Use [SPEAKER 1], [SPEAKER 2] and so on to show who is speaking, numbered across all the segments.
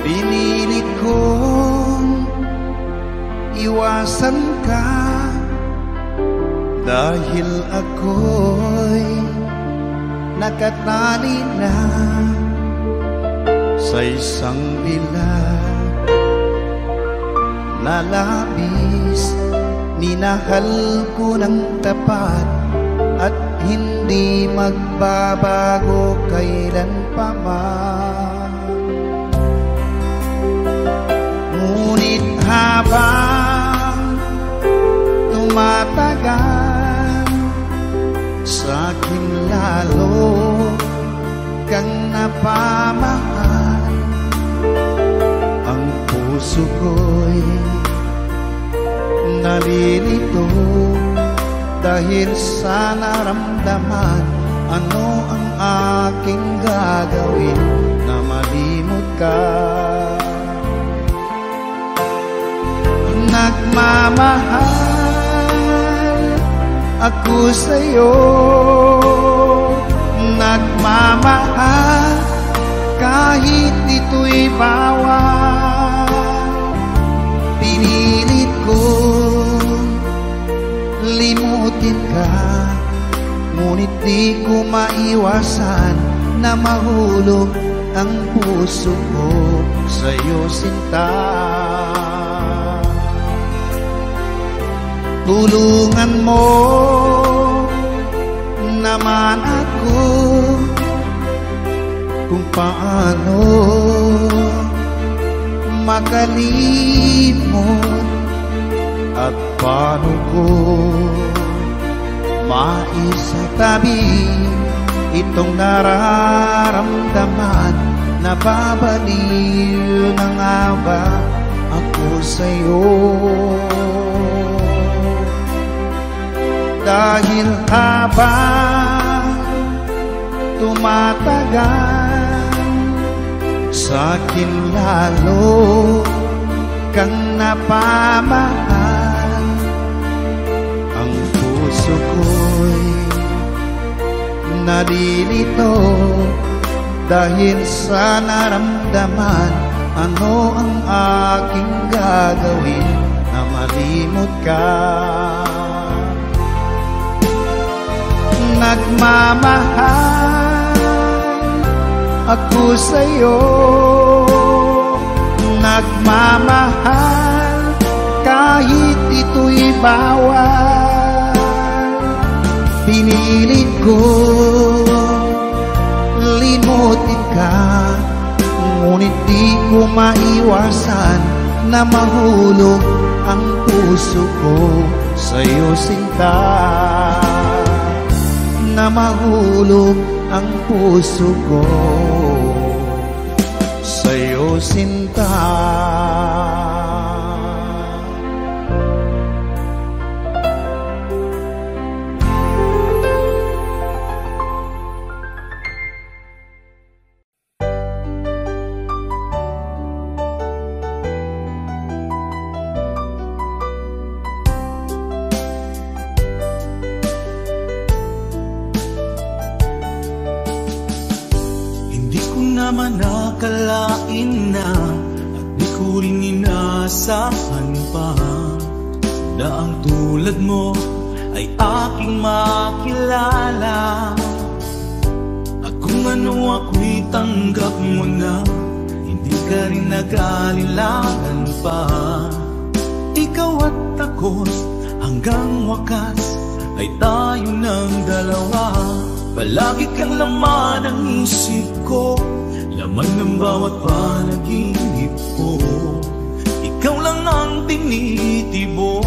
[SPEAKER 1] Pinilit kong iwasan ka dahil ako'y nakatali na sa isang dilag na labis. Minahal ko ng tapat at hindi magbabago kailan pa man. Ngunit habang tumatagal, sa'kin lalo kang napamahal. Ang puso ko'y nalilito dahil sa naramdaman. Ano ang aking gagawin na malimot ka? Nagmamahal ako sa'yo, nagmamahal kahit ito'y bawal. Pinilit ko limutin ka, ngunit di ko maiwasan na mahulog ang puso ko sa'yo, sinta. Tulungan mo naman ako kung paano makalimot at paano ko maisatabi itong nararamdaman. Nababaliw na nga ba ako sa'yo? Dahil habang tumatagal, sa'kin lalo kang napamahal. Ang puso ko'y nalilito dahil sa naramdaman. Ano ang aking gagawin na malimot ka? Nagmamahal ako sa'yo, nagmamahal kahit ito'y bawal. Pinilit ko limutin ka, ngunit di ko maiwasan na mahulog ang puso ko sa'yo, sinta. Na mahulog ang puso ko sa'yo, sinta.
[SPEAKER 2] naman nakalain na at di ko rin inaasahan pa na ang tulad mo ay aking makilala. At kung ano ako'y tanggap mo na, hindi ka rin nag-alilangan pa. Ikaw at ako hanggang wakas ay tayo ng dalawa. Palagi kang laman ng isip ko, laman ng bawat panaginip ko. Ikaw lang ang tinitibo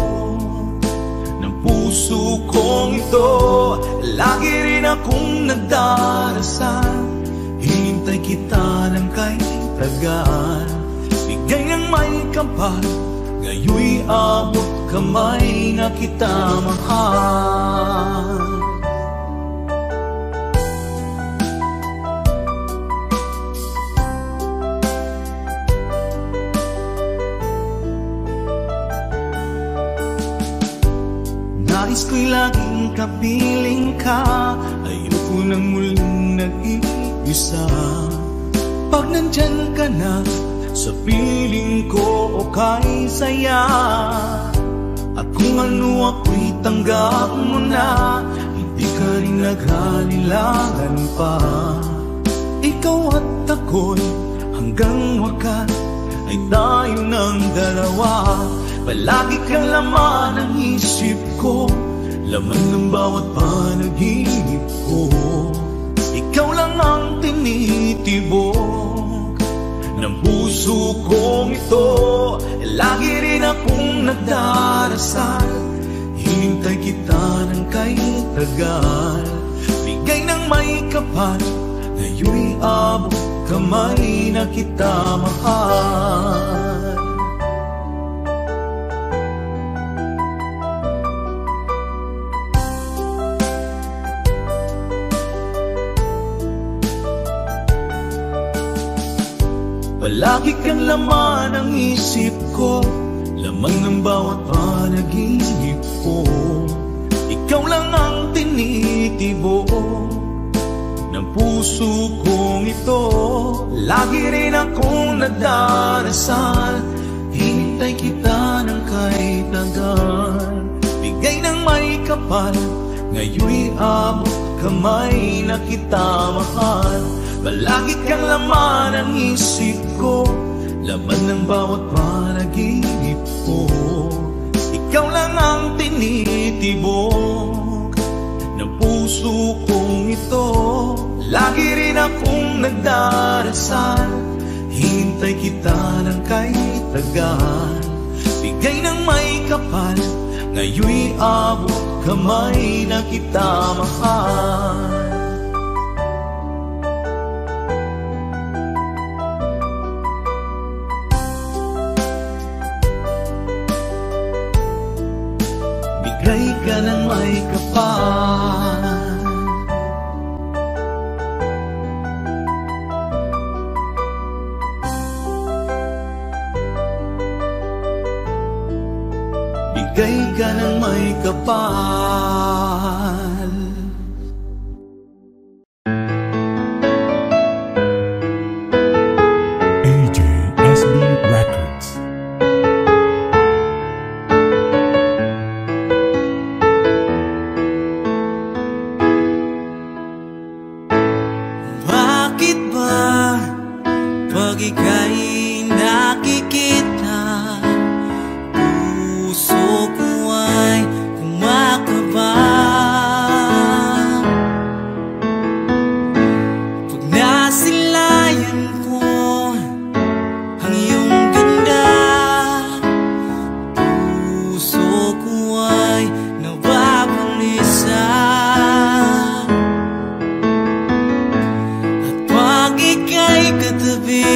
[SPEAKER 2] ng puso kong ito. Lagi rin akong nagdarasal, hinintay kita ng kay tagal. Bigay ng may kapal, ngayoy abot kamay na kita mahal. Nais ko'y laging kapiling ka, ayoko nang muling nag-iisa. Pag nandyan ka na sa piling ko o kay saya. At kung ano ako'y tanggap mo na, hindi ka rin naghalilangan pa. Ikaw at ako'y hanggang wakas ay tayo ng dalawa. Palagi kang laman ng isip ko, laman ng bawat panaginip ko. Ikaw lang ang tinitibok ng puso kong ito. Lagi rin akong nagdarasal, hinintay kita ng kay tagal. Bigay ng may kapal, ngayon'y abot kamay na kita mahal. Palagi kang laman ng isip ko, laman ng bawat panaginip ko. Ikaw lang ang tinitibok ng puso kong ito. Lagi rin akong nagdarasal, hinintay kita ng kay tagal. Bigay ng may kapal, ngayon'y abot kamay na kita mahal. Palagi kang laman ng isip ko, laman ng bawat panaginip ko. Ikaw lang ang tinitibok ng puso kong ito. Lagi rin akong nagdarasal, hintay kita ng kay tagal. Bigay ng may kapal, ngayon'y abot kamay na kita mahal. Bigay ka ng may kapal, bigay ka ng may kapal.
[SPEAKER 3] AJSB Records.
[SPEAKER 2] Bakit ba pag ika'y nakikita, puso ko ay kumakaba? Pag nasilayan ko ang iyong ganda, puso ko ay nababalisa. At pag ika'y katabi,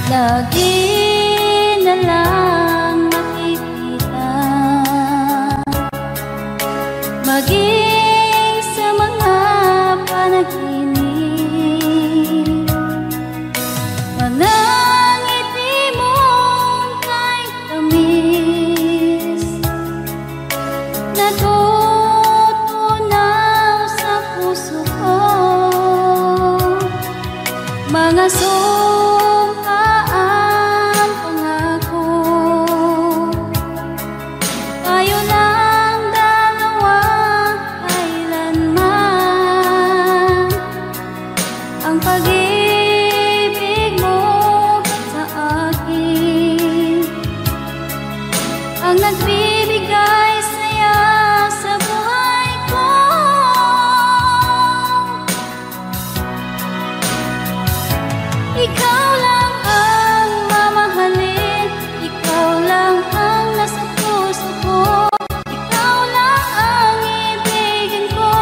[SPEAKER 4] Lagi na lang makikita, maging sa mga panaginip, mga ngiti mong kahit tamis, natutunaw sa puso ko, mga sumkaang pangako. Tayo lang dalawa kailanman, ang pag-ibig mo sa akin ang nagbibigay saya sa buhay ko. Ikaw lang ang mamahalin, ikaw lang ang nasa puso ko, ikaw lang ang ibigin ko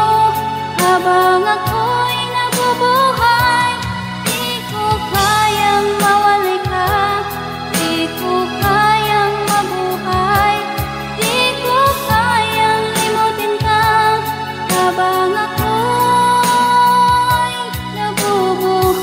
[SPEAKER 4] habang ako'y nabubuhay. Di ko kayang mawalay ka, di ko kayang mabuhay, di ko kayang limutin ka habang ako'y nabubuhay.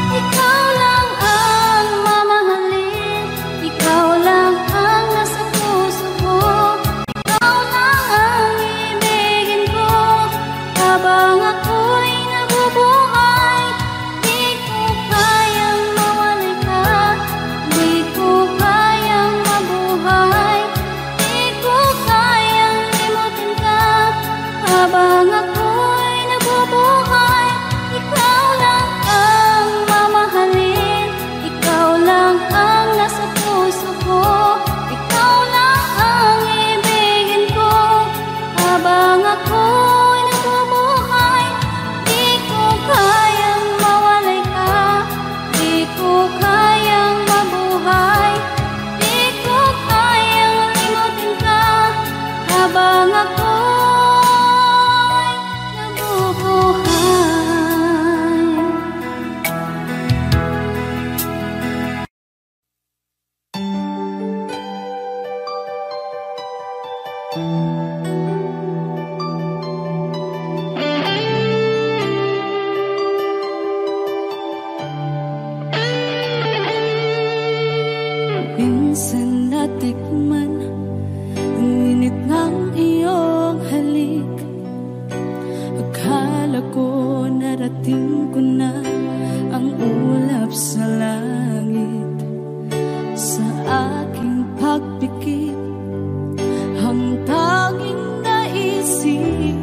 [SPEAKER 4] Ikaw lang ang mamahalin, ikaw lang ang nasa puso ko, ikaw lang ang ibigin ko habang ako'y nabubuhay. Di ko kayang mawalay ka, di ko kayang mabuhay, di ko kayang limutin ka habang ako'y nabubuhay. Ikaw lang ang mamahalin, ikaw lang ang nasa puso ko, ikaw lang ang ibigin ko habang ako'y nabubuhay. Di ko kayang mawalay ka, di ko kayang mabuhay, di ko kayang limutin ka habang ako'y nabubuhay.
[SPEAKER 5] Minsan natikman ang init ng iyong halik. Akala ko narating ko na ang ulap sa langit. Sa aking pagpikit, ang tanging naisip,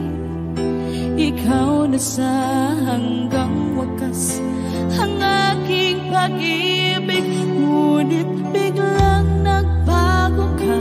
[SPEAKER 5] ikaw na sa hanggang wakas ang aking pag-ibig. Ngunit biglang nagbago ka,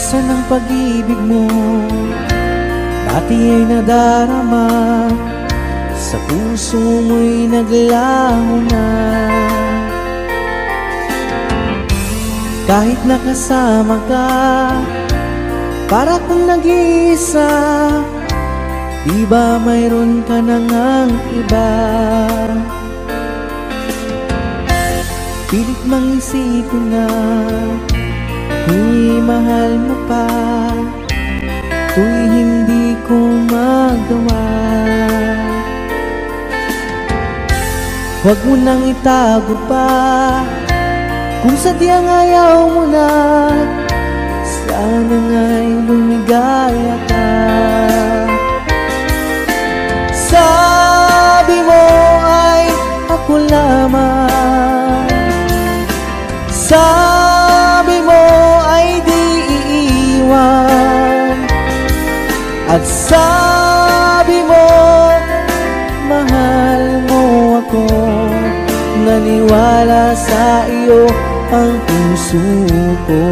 [SPEAKER 1] Asan ang pag-ibig mo? Dati ay nadarama, sa puso mo'y naglaho na. Kahit nakasama ka, para kung nag-iisa, di ba mayroon ka na ngang iba? Pilit mang isipin na kung mahal mo pa, to'y hindi ko magawa. Huwag mo nang itago pa, kung sadyang ayaw mo na, sana nga'y lumigaya ka. Sabi mo ay ako lamang, sabi mo ay di iiwan, at sabi mo mahal mo ako. Naniwala sa iyo ang puso ko.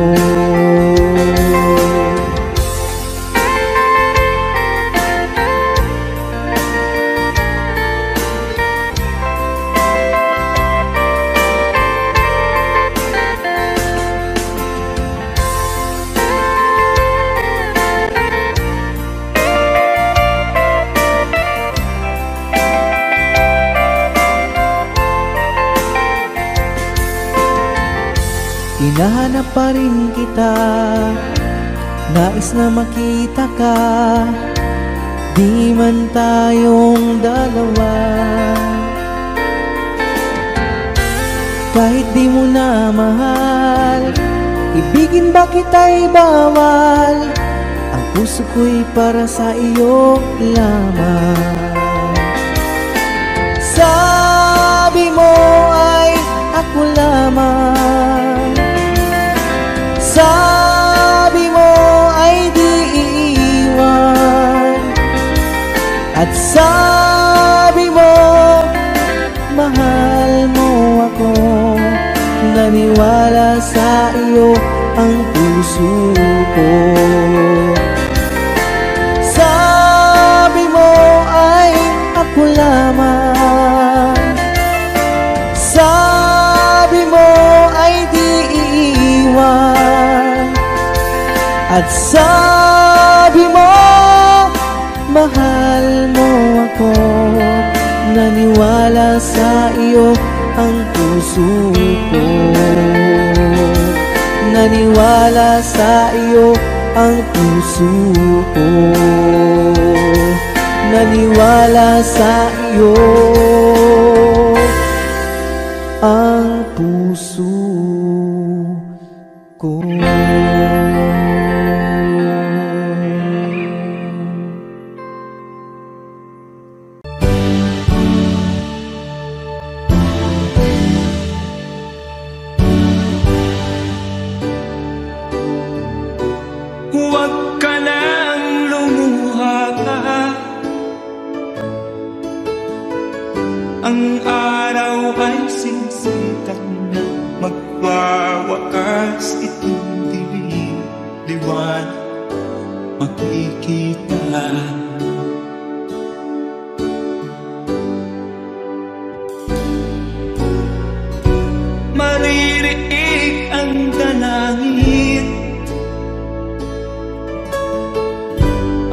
[SPEAKER 1] Hinahanap pa rin kita, nais na makita ka, di man tayong dalawa. Kahit di mo na mahal, ibigin ba kita'y bawal? Ang puso ko'y para sa iyo lamang. Sabi mo ay ako lamang, sabi mo ay di iiwan, at sabi mo mahal mo ako. Naniwala sa iyo ang puso ko. Sabi mo ay ako lamang, sabi mo ay di iiwan, at sabi mo mahal mo ako. Naniwala sa iyo ang puso ko. Naniwala sa iyo ang puso ko. Naniwala sa iyo ang puso ko.
[SPEAKER 2] Huwag ka nang lumuha pa, ang araw ay sisikat na, magwawakas itong dilim, liwanag makikita. Maririig ang dalangin,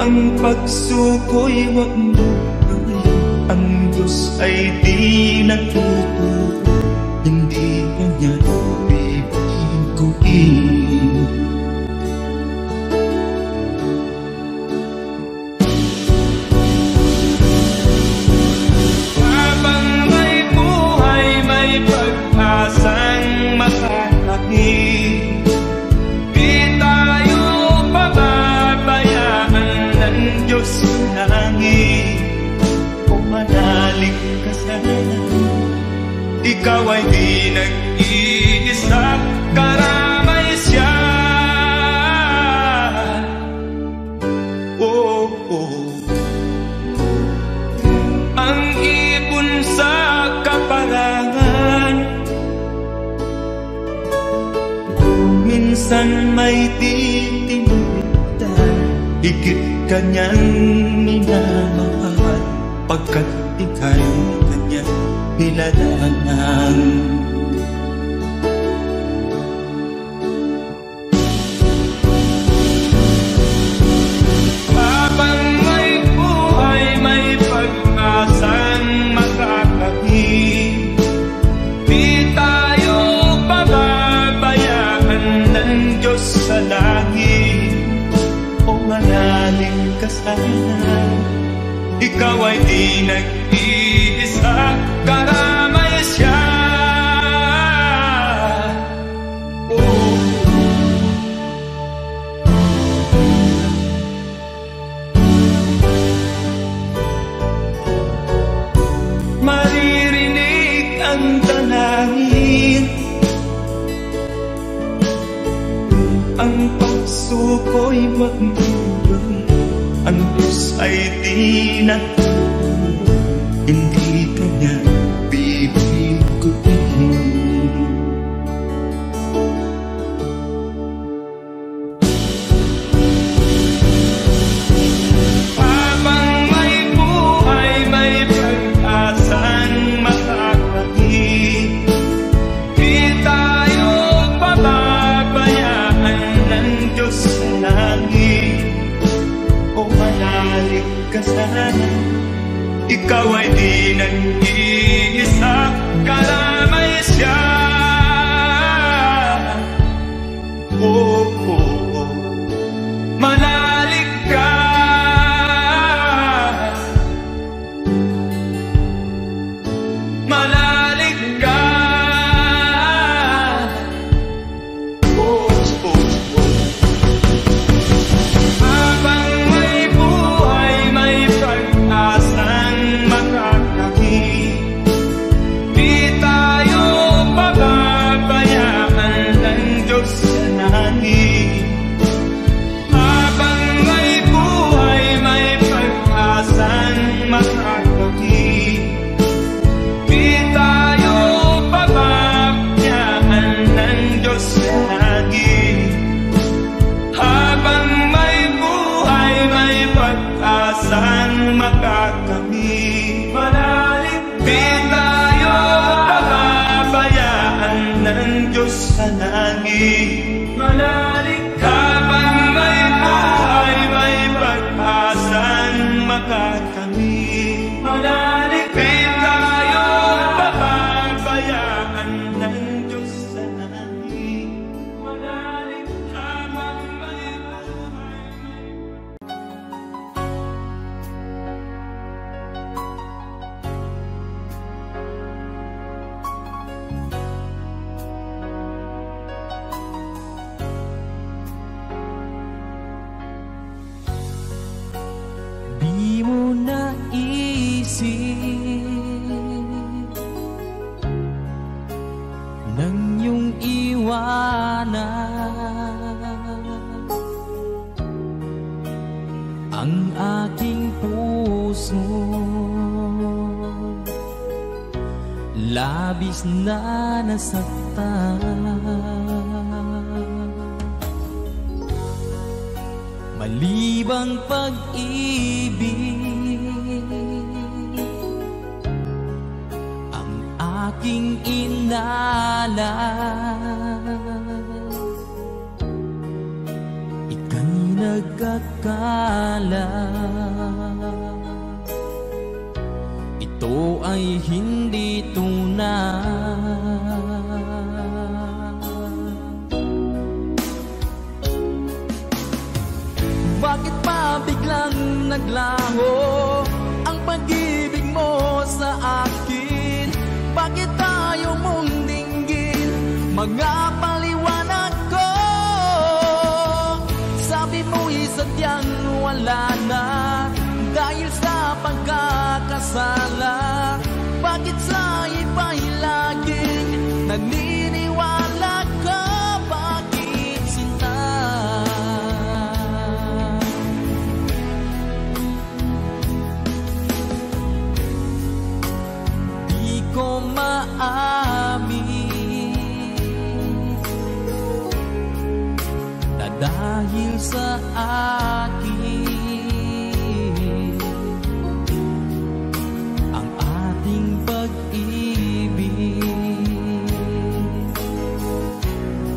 [SPEAKER 2] ang pagsuko'y wag mo gawin. Ang Diyos ay di natututo, hindi mo niya bibiguin. Habang may buhay, may pag-asang makakahit. Di tayo pababayaan ng Diyos sa langit. Manalig ka sana, minsan may titinitan, higit kanyang minamahal, pagkat ika'y kanyang pinadaanan. Habang may buhay, may pag-asang makakakit, di tayo pababayaan ng Diyos sa langit. O manalig ka sana, ikaw ay di nag-iisa, karamay siya. Maririnig ang dalangin, ang pagsuko'y wag mong, ang Diyos ay di natutulog, hindi kanya bibiguin. Habang may buhay, may pag-asang makakakit, di tayo pababayaan ng Diyos sa langit. O manalig ka sana, ikaw ay di nag-iisa, karamay siya. Oh, oh, oh. Manalig ka, manalig ka. Oh, oh, oh. Habang may buhay, may pag-asang makakakit, di tayo pababayaan ng Diyos sa langit. Habang may buhay, may pag-asang makakakit, di tayo pababayaan ng Diyos sa langit. Habang may buhay, may pag-asang makakamit, manalig di tayo pababayaan ng Diyos sa langit. Manalig habang may buhay, may pag-asang makakamit, manalig di tayo pababayaan ng Diyos sa langit. Manalig habang may buhay,
[SPEAKER 1] Di mo naisip nang iyong iwanan ang aking puso, labis na nasaktan. Malibang pag-ibig ang aking inalan, ika'y nagkakala, ito ay hindi tunay. Bakit pa biglang naglaho ang pag-ibig mo sa akin? Bakit tayo mong dinggin mga paliwanag ko? Sabi mo'y sadyang wala na dahil sa pagkakasala. Bakit sa iba'y laging naniniwala ka? Bakit sinta? ko maamin
[SPEAKER 2] dahil sa akin ang ating pag-ibig.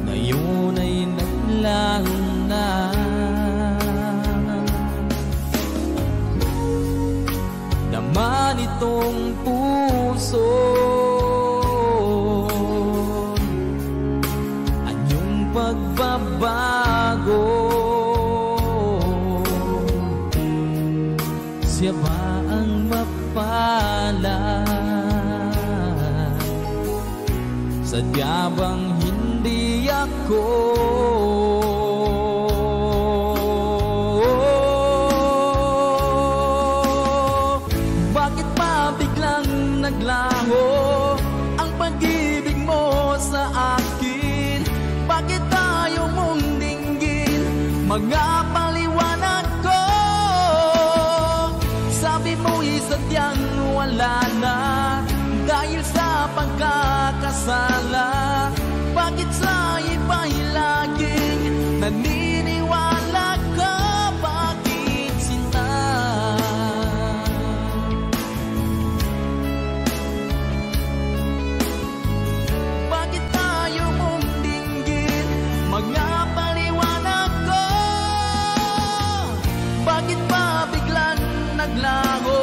[SPEAKER 2] Ngayon ay naglaho na, naman itong puso anyong pagbabago. Siya ba ang mapalad? Sadya bang hindi ako? Bakit ba biglang naglaho ang pag-ibig mo sa akin? Bakit tayo mong dinggin mga paliwanag ko? Sabi mo'y sadyang wala na dahil sa pagkakasala. Bakit sa iba'y laging naniniwala ka? Bakit sinta? Bakit tayo mong dinggin mga paliwanag ko? Bakit ba biglang naglaho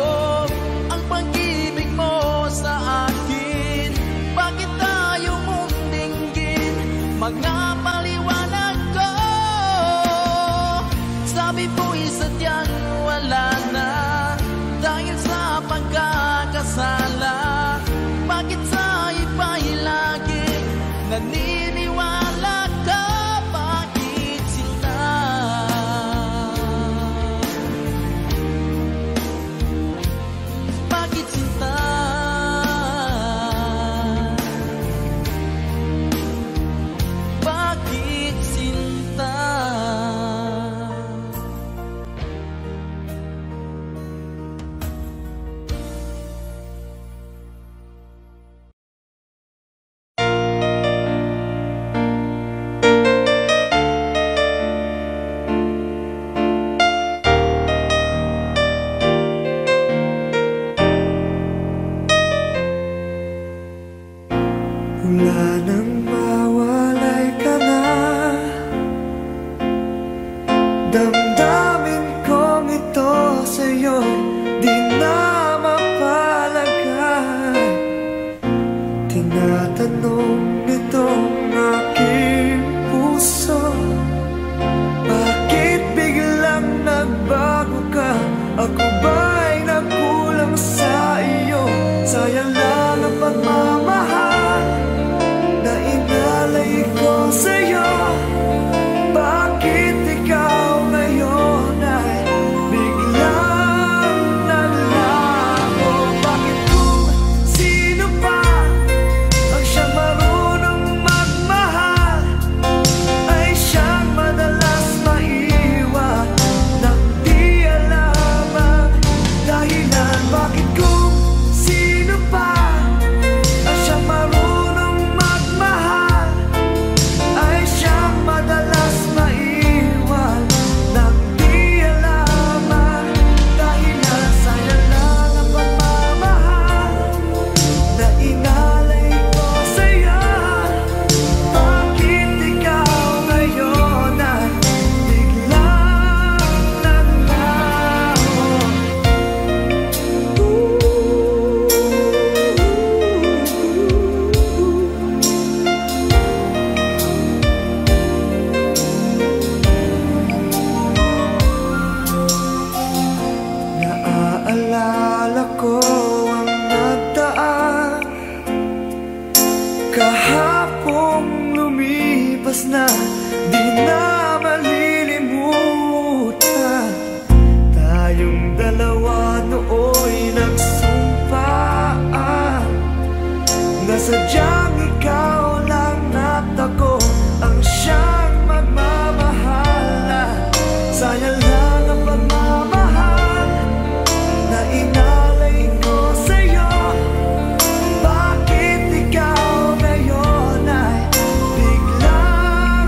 [SPEAKER 2] ang pag-ibig mo sa akin? Bakit tayo mong dinggin mga paliwanag ko? Sabi mo'y sadyang wala na dahil sa pagkakasala. Bakit sa iba'y laging naniniwala ka? Bakit sinta? Bakit sinta? Bakit sinta?
[SPEAKER 1] Wala nang mawalay ka na, damdamin kong ito sa'yo'y di na mapalagay. Tinatanong nitong aking puso, bakit biglang nagbago ka? Ako ba'y nagkulang sa iyo? Sayang lang ang pagmamahal na inalay ko sa'yo. Bakit ikaw ngayon ay biglang naglaho? Bakit kung sino pa ang siyang marunong magmahal ay siyang madalas maiwan nang di alam ang dahilan? Bakit kung sino pa ang siyang marunong magmahal ay siyang madalas maiwan nang di alam ang dahilan? Sayang lang ang pagmamahal na inalay ko sa'yo. Bakit ikaw ngayon ay biglang naglaho? Naaalala ko ang nagdaan, kahapong lumipas na, di na malilimutan. Tayong dalawa nooy nagsumpaan na sadyang ikaw lang at ako ang siyang magmamahalan. Sayang lang ang pagmamahal na inalay ko sa'yo. Bakit ikaw ngayon ay biglang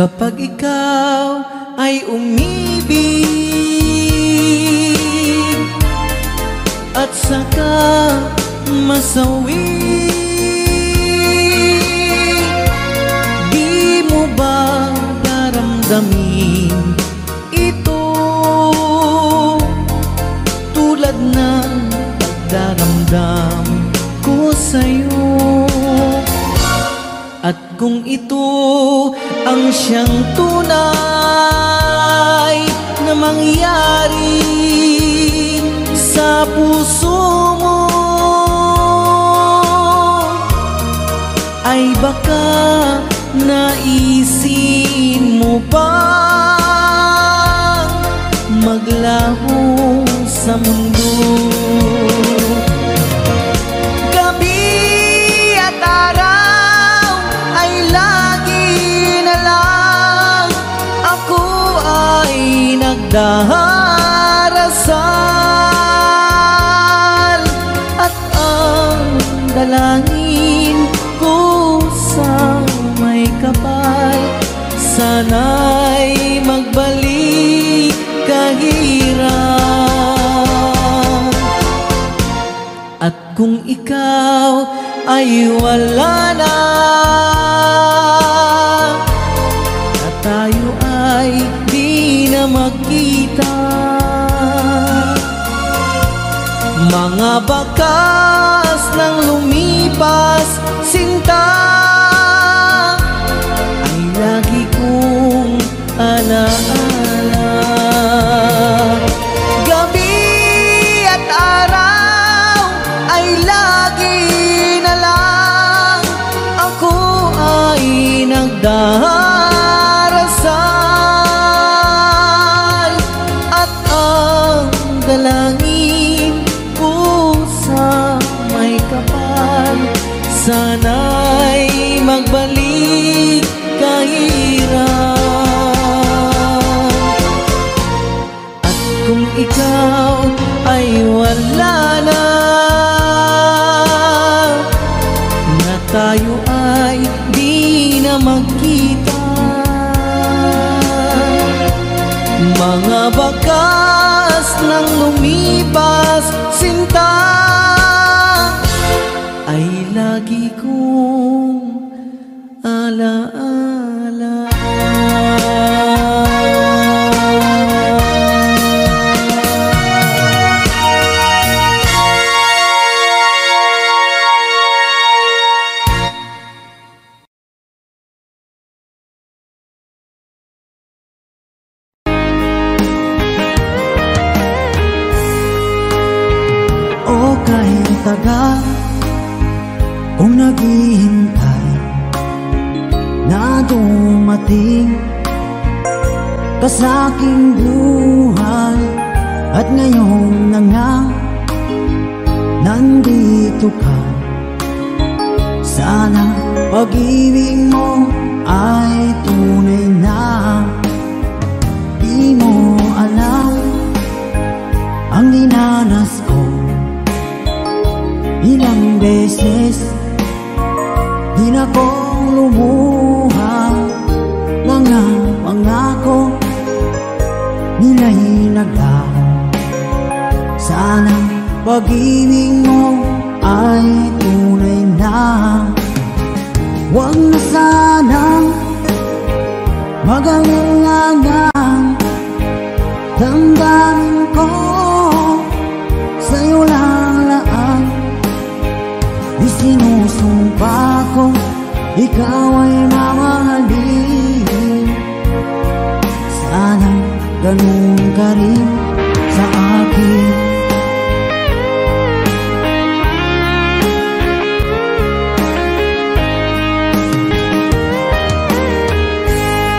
[SPEAKER 1] Kapag ikaw ay umibig at saka masawi, di mo ba daramdamin ito tulad ng pagdaramdam ko sa'yo? At kung ito ang siyang tunay na mangyari sa puso mo, ay baka naisin mo bang maglaho sa mundo? Nagdarasal at ang dalangin ko sa may kapal, sana'y magbalik kahirap. At kung ikaw ay wala na, at tayo ay di na magkita, mga bakas ng lumipas sinta ay lagi kong alaala. Gabi at araw ay lagi na lang ako ay nagdarasal at ang dalangin ko sa may kapal, sana'y magbalik kahirap. At kung ikaw ay wala na, na tayo ay di na magkita, mga bakas ng lumipas sinta ay lagi kong alaala. O kahit tagal kung naghihintay na dumating ka sa aking buhay, at ngayon na nga nandito ka, sana pag-ibig mo ay tunay na. Di mo alam ang dinanas ko, ilang beses din akong lumuha, mga pangako nila'y naglaho. Sana pag-ibig mo ay tunay na. Huwag na sanang mag-alangang damdamin ko sa'yo lang laan. Isinusumpa ko ikaw ay mamahalin, sana ganun ka rin sa akin.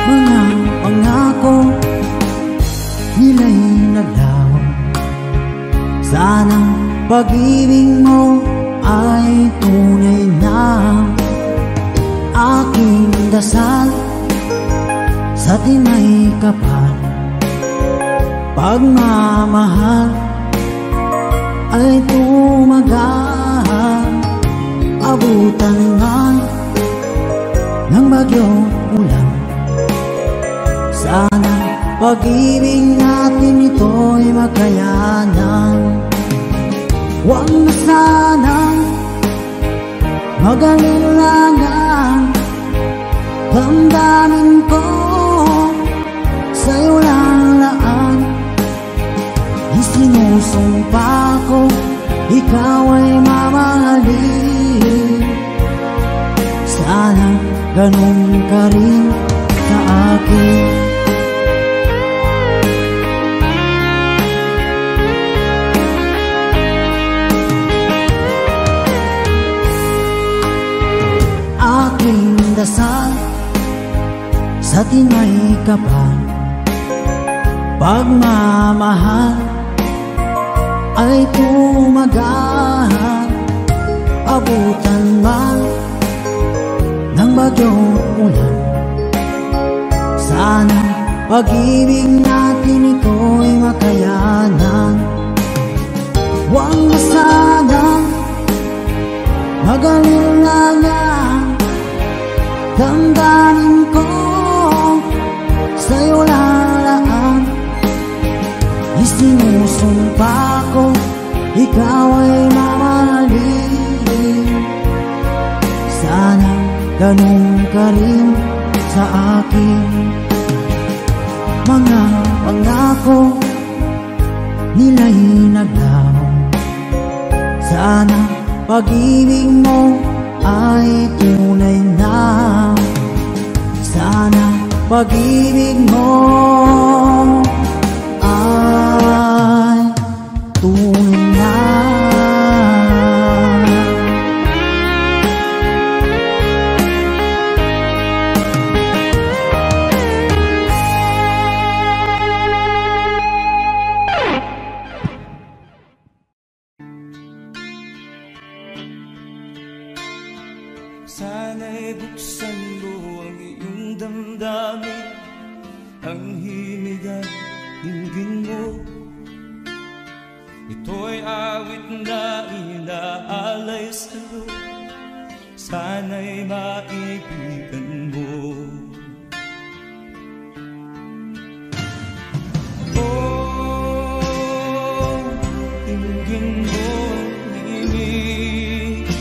[SPEAKER 1] Mga pangako nila'y naglaho, sana pag-ibig mo ay tunay na. Aking dasal sa tinay kapal, pagmamahal ay tumagal. Abutan man ng bagyong ulan, Sana pag-ibig natin ito'y makayanan. Huwag na sanang mag-alilangan. Damdamin ko sa'yo lang laan. Isinusumpa ko ikaw ay mamahalin. Sana ganun ka rin sa akin. Aking dasal sa tinay kapal, pagmamahal ay tumagahan. Abutan man ng bagyong ulan, sana pag-ibig natin ito'y makayanan. Huwag na sanang mag-alilangan. Damdamin ko sa'yo lalaan. Isinusumpa ko ikaw ay mamahalin. Sana ganun ka rin sa akin. Mga pangako nila'y naglaho. Sana pag-ibig mo ay tunay na. Sana pag-ibig mo ay tunay na.
[SPEAKER 2] Sana'y buksan mo ang iyong damdamin, ang himig at dinggin mo. Ito'y awit na inaalay sa'yo, sana'y maibigan mo. Oh, dinggin mo ang himig.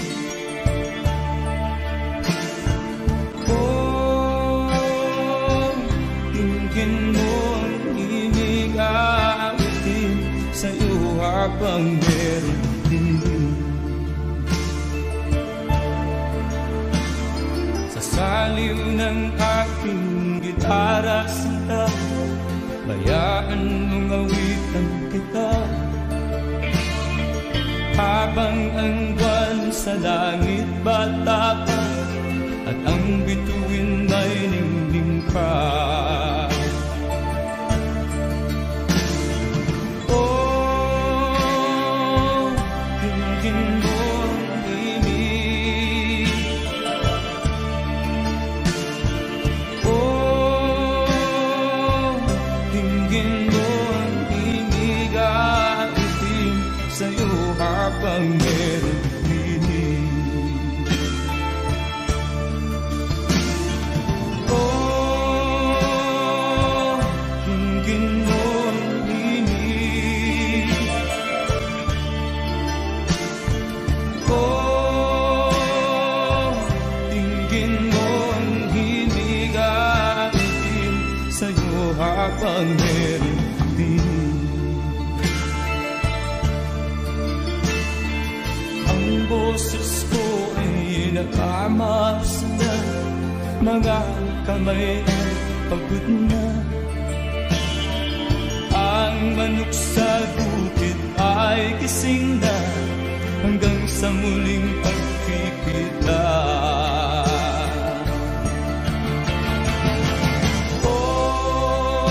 [SPEAKER 2] Sa'yo habang meron din. Sa saliw ng aking gitara sita, bayaan mong awitan kita. Habang ang buwan sa langit bata pa, at ang bituin ay ningning pa. Habang meron dinig. Oh, dinggin mo ang himig. Oh, dinggin mo ang himig at itim sa'yo habang meron dinig. Boses ko ay nakamasdan, mga kamay ay pagod na. Ang manok sa bukid ay gising na, hanggang sa muling pagkikita. Oh,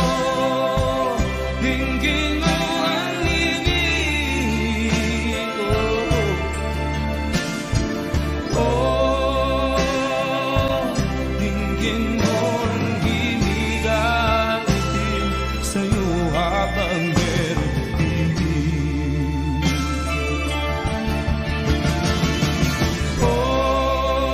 [SPEAKER 2] dinggin mo ang himig. Dinggin mo ang himig at itim sa'yo habang meron dinig. Oh,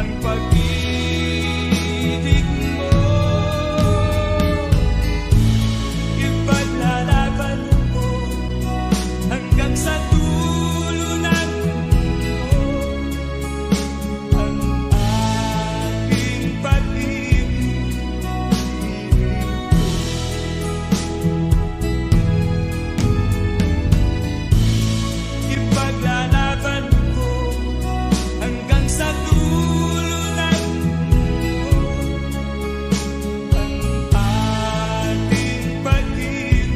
[SPEAKER 2] ang pag-ibig mo. Ipaglalaban ko hanggang sa dulo ng mundo ang aking pag-ibig. Ipaglalaban ko hanggang sa dulo ng mundo ang ating pag-ibig.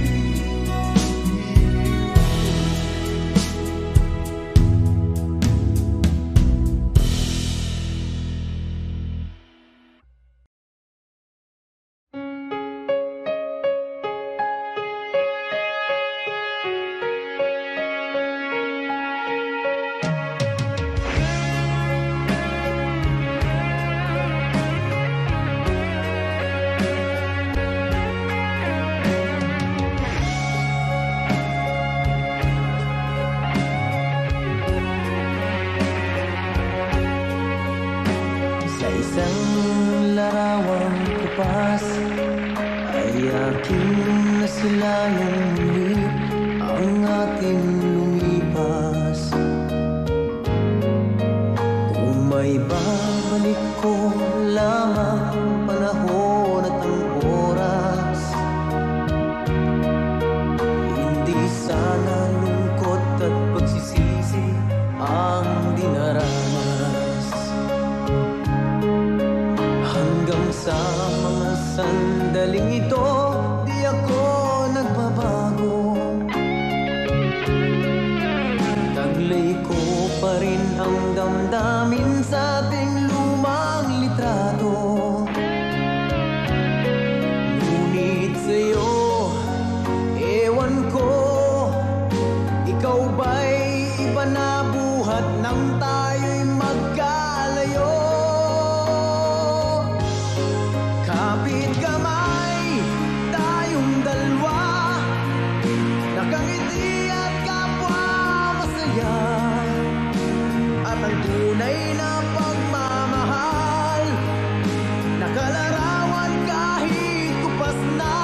[SPEAKER 1] Sa isang larawang kupas ay aking nasilayang muli ang ating lumipas. Kung may babalik ko lamang panahon at ang oras, hindi sana lungkot at pagsisisi ang dinaranas. Hanggang sa mga sandaling ito, di ako nagbabago. Taglay ko pa rin ang damdamin sa ating lumang litrato. Ngunit sa'yo, ewan ko, ikaw ba'y iba na buhat nang tayo'y magkalayo? Kapit kamay, tayong dalawa, nakangiti at kapwa masaya. At ang tunay na pagmamahal, nakalarawan kahit kupas na.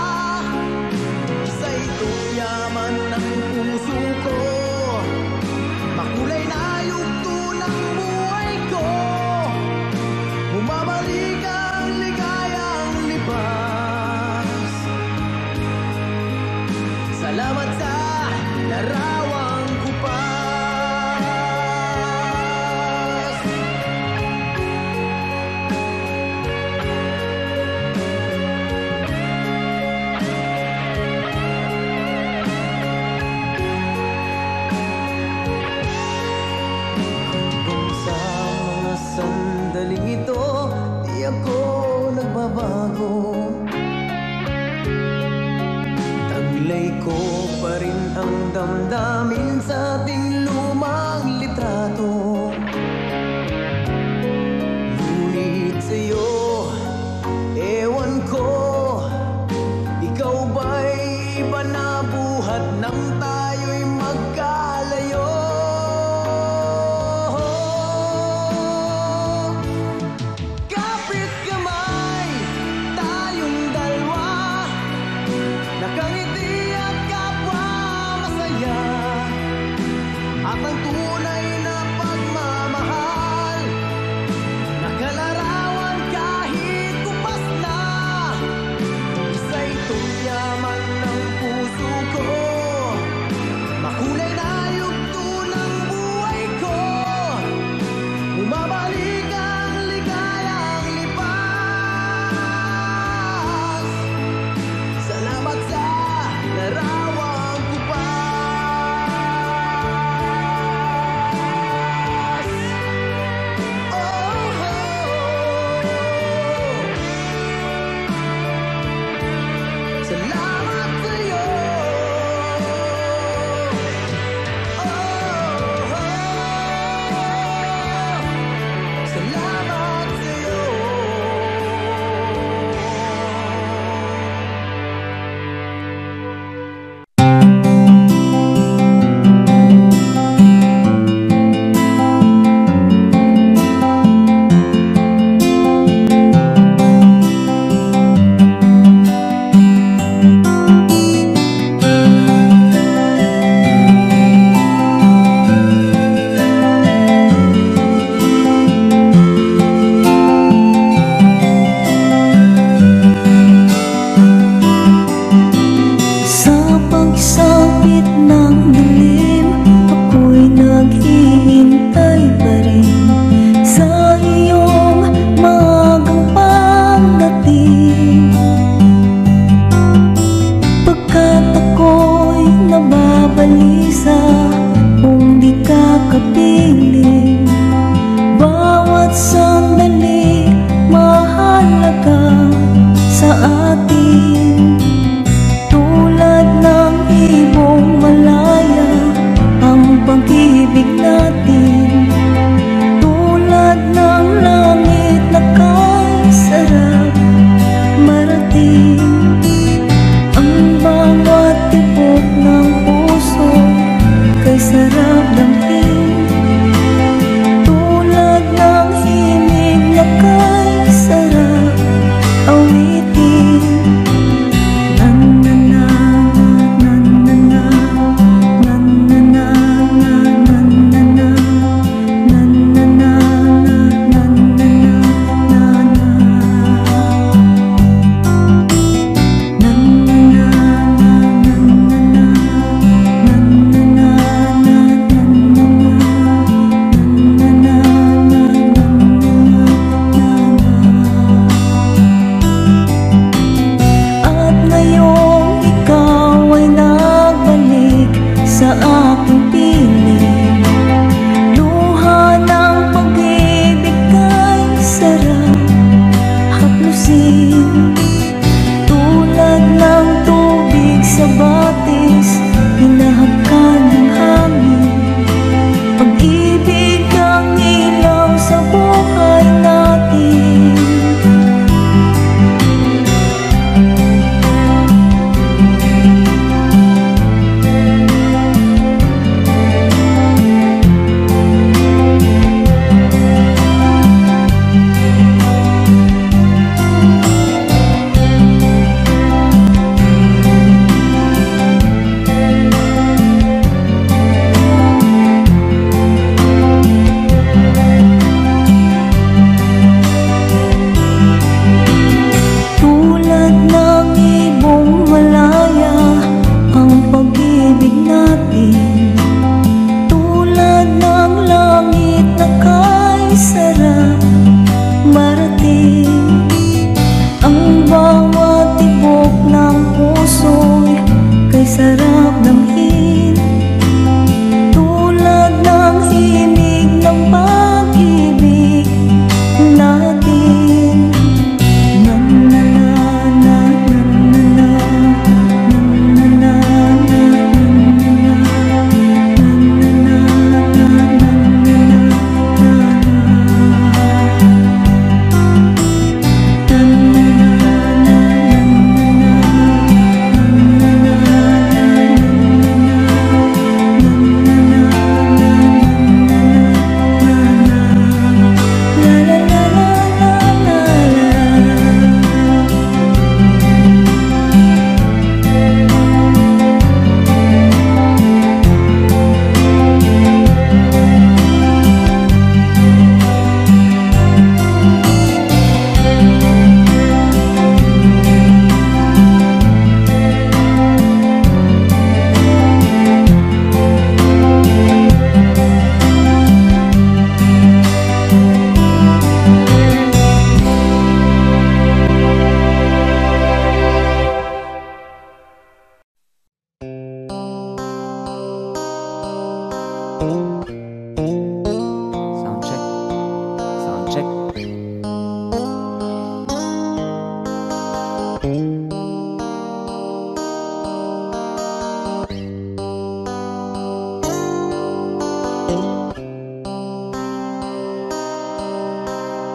[SPEAKER 1] Isa itong yaman ng puso ko, makulay na yugto ng buhay ko. Bumabalik ang ligayang libas. Salamat sa larawang kupas. Hanggang sa mga sandaling ito, di ako nagbabago. Taglay ko pa rin ang damdamin sa ating lumang litrato. Ngunit sa'yo, ewan ko, ikaw ba'y iba na buhat nang tayo'y magkalayo? Kapit kamay, tayong dalawa, nakangiti at kapwa masaya.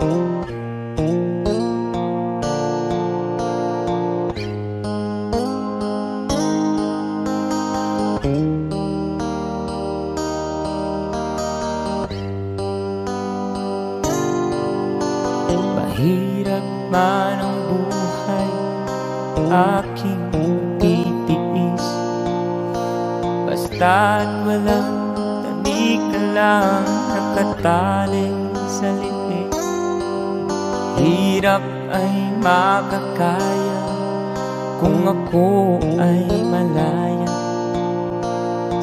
[SPEAKER 6] Mahirap man ang buhay, aking titiis. Basta't walang tanik ka lang nakatali sa liig. Hirap ay makakaya kung ako ay malaya.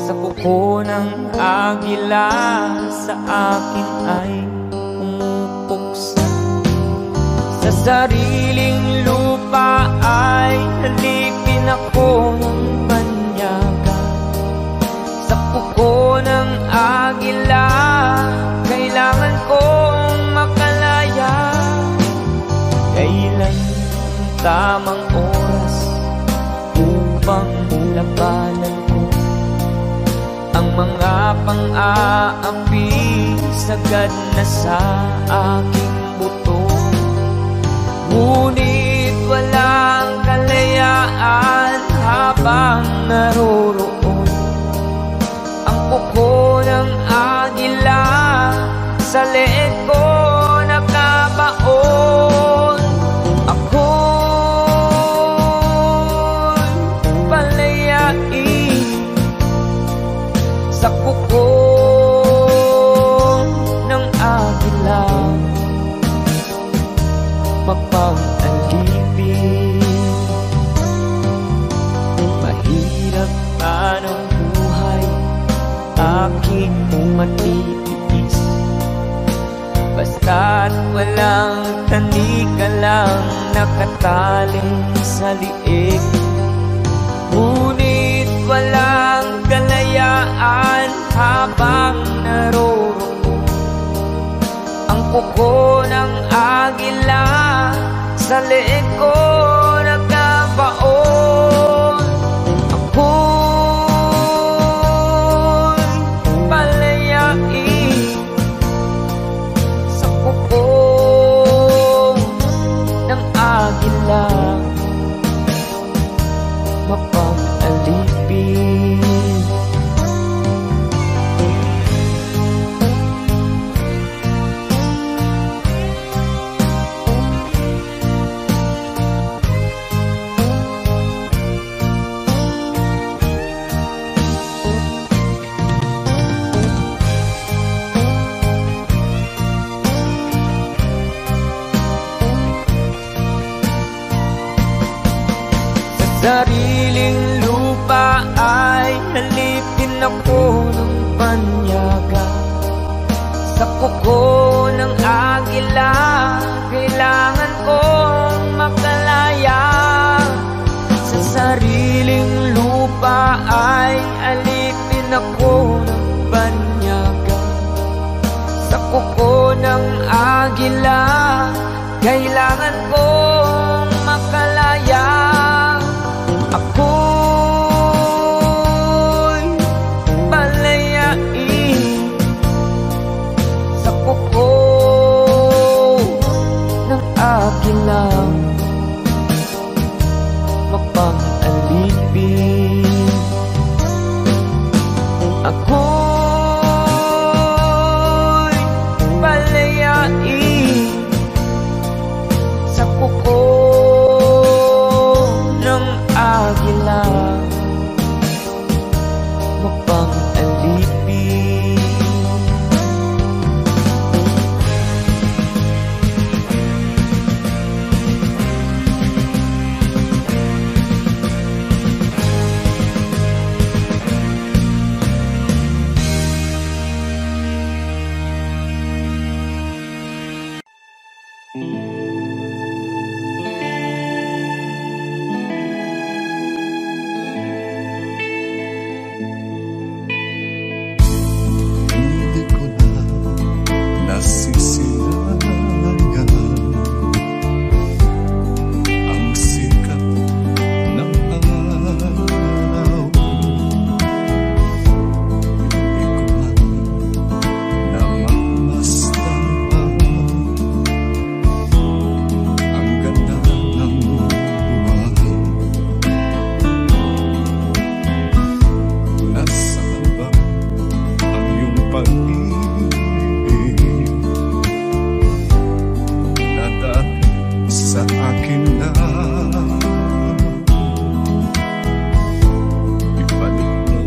[SPEAKER 6] Sa kuko ng agila sa akin ay umupuksa. Sa sariling lupa ay halipin ako ng banyaga. Sa kuko ng agila kailangan kong makalaya. Kailan ang tamang oras upang labanan ko ang mga pang-aapi sagad na sa aking buto. Ngunit walang kalayaan habang naroroon ang kuko ng agila sa leeg ko nakabaon. Ako'y palayain sa kuko ng agila, mapang-alipin. Mahirap man ang buhay, aking matitiis. Basta't walang tanik ka lang nakatali sa liig. Ngunit walang kalayaan habang naroroon ang kuko ng agila sa leeg ko nakabaon. Ako'y palayain sa kuko ng agila, mapang-alipin. Sariling lupa ay halipin ako ng banyaga. Sa kuko ng agila kailangan kong makalaya. Sa sariling lupa ay halipin ako ng banyaga. Sa kuko ng agila kailangan kong makalaya. Ako'y palayain sa kuko ng agila, mapang-alipin. Ako'y palayain sa kuko ng agila, mapang-alipin.
[SPEAKER 2] akin na. Ibalik mo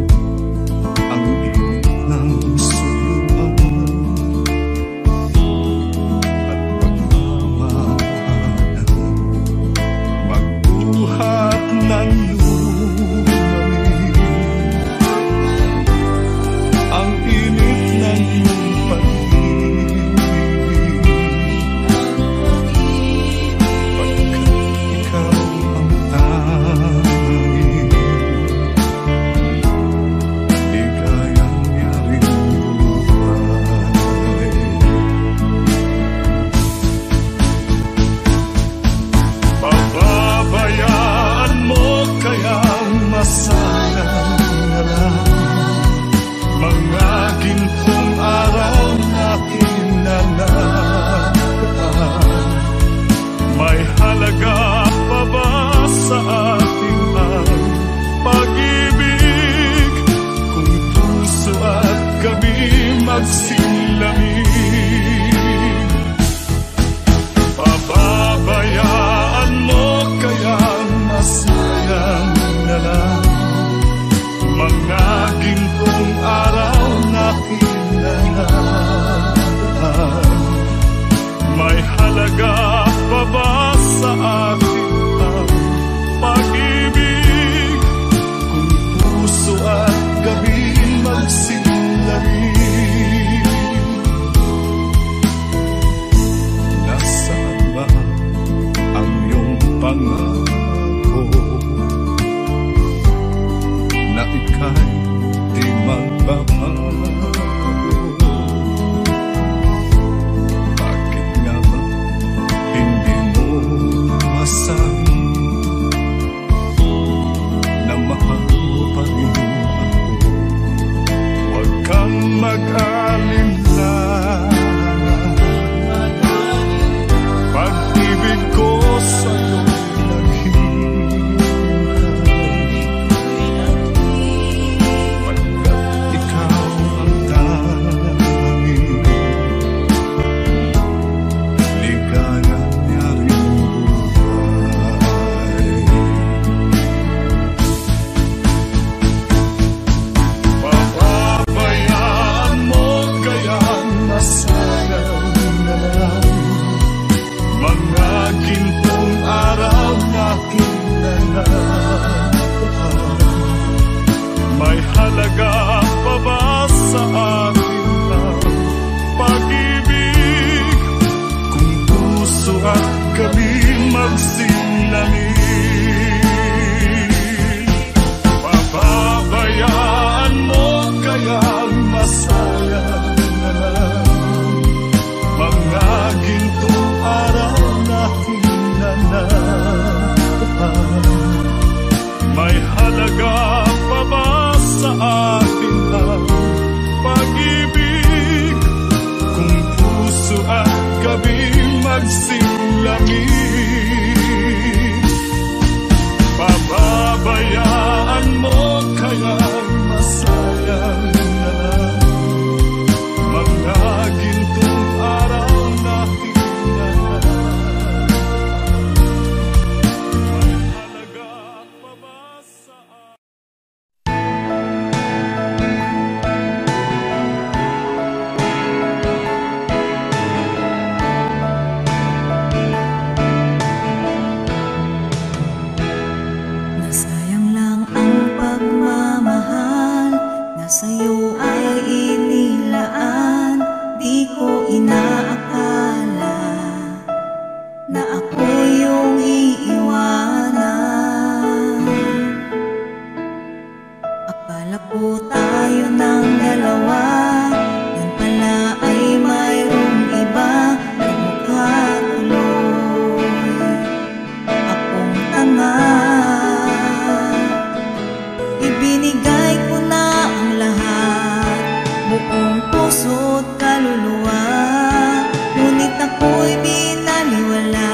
[SPEAKER 2] ang init ng sulong at pagmamahal. Magbuhat ng lumamin ang init ng iyong pag-ibig, pagkat ikaw ang tanging ligayang yaring buhay. Pababayaan mo kaya masayang na lang mga gintong araw na kinanagdaan. May halaga pa ba sa ating ang pag-ibig kung puso at gabi magsilamig? Pababayaan mo kaya masayang na lang mga gintong araw na kinanagdaan. May halaga pa ba sa ating ang pag-ibig kung puso at gabi magsilamig? Nasaan ba ang iyong pangako na ika'y di magbabago? Bakit nga ba hindi mo masabi na mahal mo pa rin ako? Huwag kang mag-alinlangan, pag-ibig ko sa'yo pagkat ikaw ang tanging ligayang yaring buhay. Pababayaan mo kaya masayang na lang mga gintong araw na kinanagdaan. May halaga pa ba sa atin ang pag-ibig kung puso at gabi magsilamig? Pababayaan mo kaya masayang na lang mga gintong araw na kinanagdaan. May halaga pa ba sa atin ang pag-ibig kung puso at gabi magsilamig? Pababayaan mo kaya masayang na lang mga gintong araw na kinanagdaan. May halaga pa ba sa
[SPEAKER 7] Nasayang lang ang pagmamahal na sa'yo ay inilaan. Di ko inaakala na ako yung iiwanan. Akala ko tayo ng dalawa, yun pala ay mayroong iba. Nagmukha tuloy akong tanga. Ibinigay ko na ang lahat, buong puso't kaluluwa, ngunit ako'y binaliwala.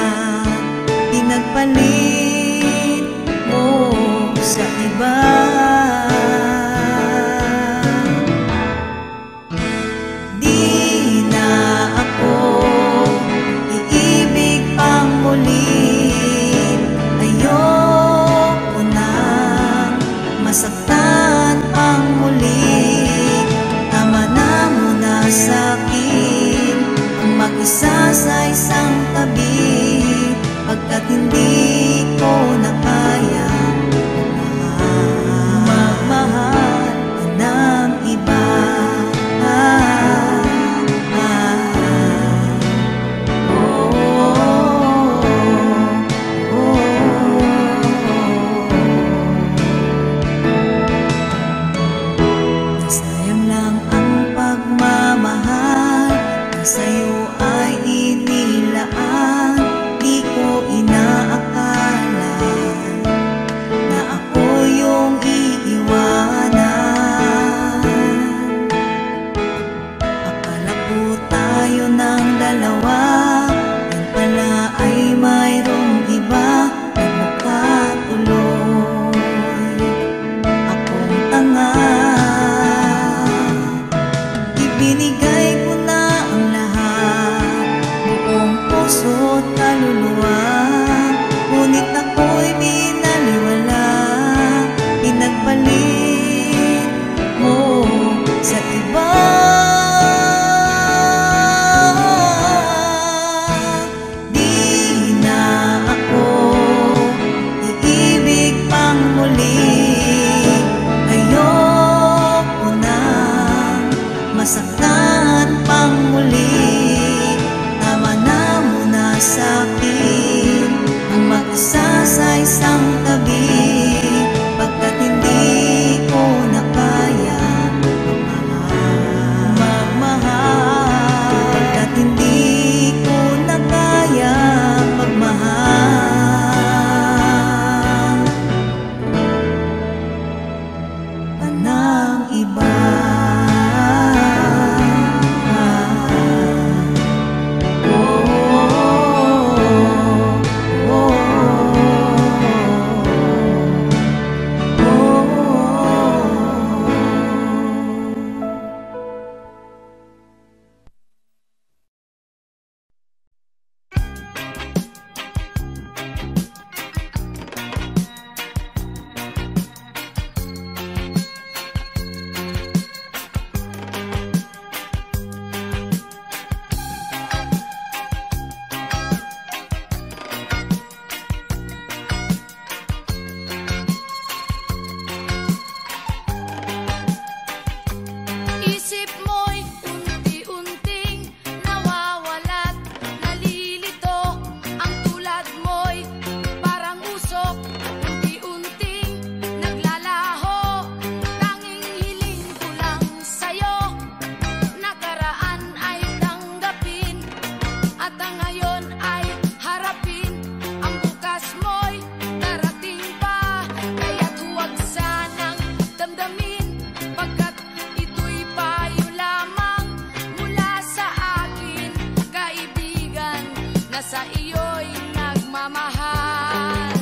[SPEAKER 5] na sa iyo'y nagmamahal.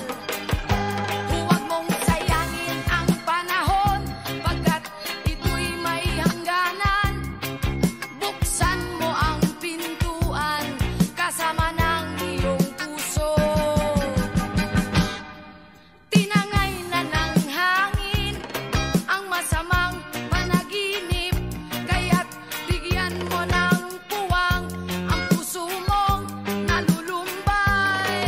[SPEAKER 5] Huwag mong sayangin ang panahon, pagkat ito'y may hangganan. Buksan mo ang pintuan kasama ng iyong puso. Tinangay na ng hangin ang masamang panaginip, kaya't bigyan mo ng puwang ang puso mong nalulumbay.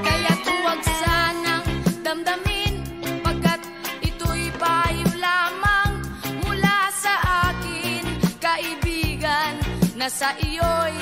[SPEAKER 5] Kaya't huwag sanang damdamin, pagkat ito'y payo lamang mula sa akin, kaibigan, na sa iyo'y